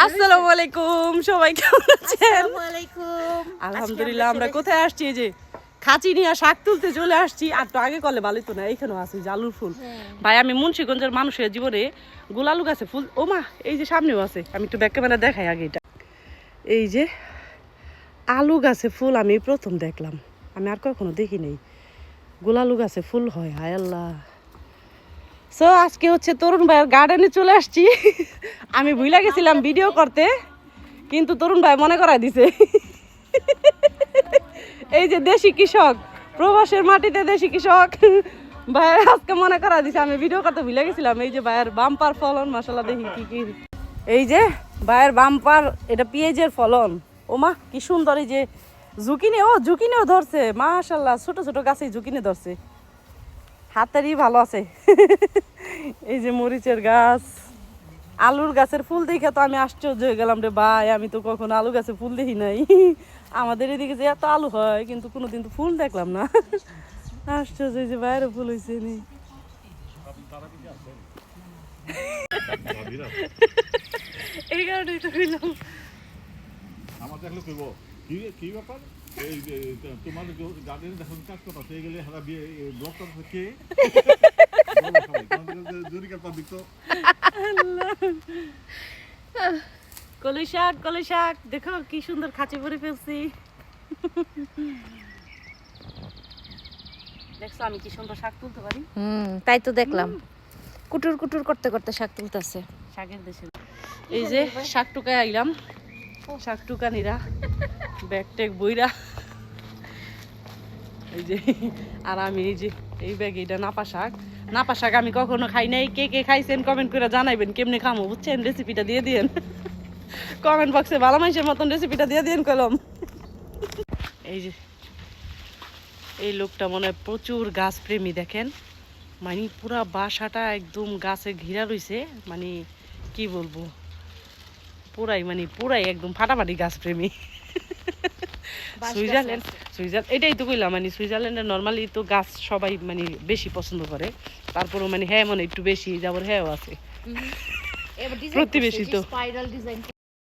আসসালামু আলাইকুম, সবাই কেমন আছেন? আসসালামু আলাইকুম। আলহামদুলিল্লাহ। আমরা কোথায় আসছি? এই যে খাঁচি নিয়ে শাক তুলতে চলে আসছি। আর তো আগে করলে ভালোই তো না, এইখানেও আছে জালুর ফুল। ভাই আমি মুন্সিগঞ্জের মানুষের জীবনে গোলালু গাছে ফুল, ও মা এই যে সামনেও আছে, আমি একটু ব্যাক ক্যামেরা দেখাই আগে। এটা এই যে আলু গাছে ফুল আমি প্রথম দেখলাম, আমি আর কখনো দেখি নাই গোলালু গাছে ফুল হয়। হায় আল্লাহ। সো আজকে হচ্ছে তরুণ ভাইয়ের গার্ডেনে চলে আসছি। আমি ভুলে গেছিলাম ভিডিও করতে, কিন্তু তরুণ ভাই মনে করাই দিছে। এই যে দেশি কৃষক, প্রবাসের মাটিতে দেশি কৃষক ভাই আজকে মনে করাই দিছে, আমি ভিডিও করতে ভুলে গেছিলাম। এই যে ভাইয়ের বাম্পার ফলন, মাশাআল্লাহ। দেখি কি কি, এই যে ভাইয়ের বাম্পার, এটা পেঁয়াজের ফলন। ওমা কি সুন্দর। এই যে ঝুঁকিনেও ধরছে, মাশাআল্লাহ। ছোট ছোট গাছে ঝুঁকিনে ধরছে, হাতেরই ভালো আছে। এই যে মরিচের গাছ, আলুর গাছের ফুল দেখে তো আমি আশ্চর্য হয়ে গেলাম রে ভাই, আমি তো কখনো আলু গাছে ফুল দেখি নাই। আমাদের এদিকে যে এত আলু হয়, কিন্তু কোনোদিন তো ফুল দেখলাম না। আশ্চর্য। এই যে বাইরে ফুল হয়েছে নি। এই কারণেই তো কইলাম আমার দেখলে কইব কি কি ব্যাপার, এই যে তোমার গার্ডেনে যখন কাজ করতে সেই গেলে হারা বিয়ে ব্লক করতে কে জুরিকার পাবলিক তো। কলই শাক দেখো কি সুন্দর খাঁচি ভরে ফেলছি। দেখছো আমি কি সুন্দর শাক তুলতে পারি? তাই তো দেখলাম কুটুর কুটুর করতে করতে শাক তুলতেছে। শাকের দেশে এই যে শাক টুকায় আইলাম, শাক টুকানিরা ব্যাগ ট্যাগ বইরা। এই যে আর আমি এই যে এই ব্যাগ, এটা নাপা শাক আমি কখনো খাই নাই। কে কে খাইছেন কমেন্ট করে জানাইবেন কেমনে খামো, বুঝছেন? রেসিপিটা দিয়ে দিয়েন কমেন্ট বক্সে, ভালো মানুষের মতন রেসিপিটা দিয়ে দিয়েন কলম। এই যে এই লোকটা মনে হয় প্রচুর গাছ প্রেমী, দেখেন মানে পুরা বাসাটা একদম গাছে ঘিরা রইছে, মানে কি বলবো, পুরাই একদম ফাটাফাটি গাছ প্রেমী। সুইজারল্যান্ড এটাই তো কইলাম, মানে সুইজারল্যান্ডে নর্মালি তো গাছ সবাই মানে বেশি পছন্দ করে, তারপরও মানে হ্যাঁ মানে একটু বেশি যাবার হ্যাঁও আছে প্রতিবেশী তো।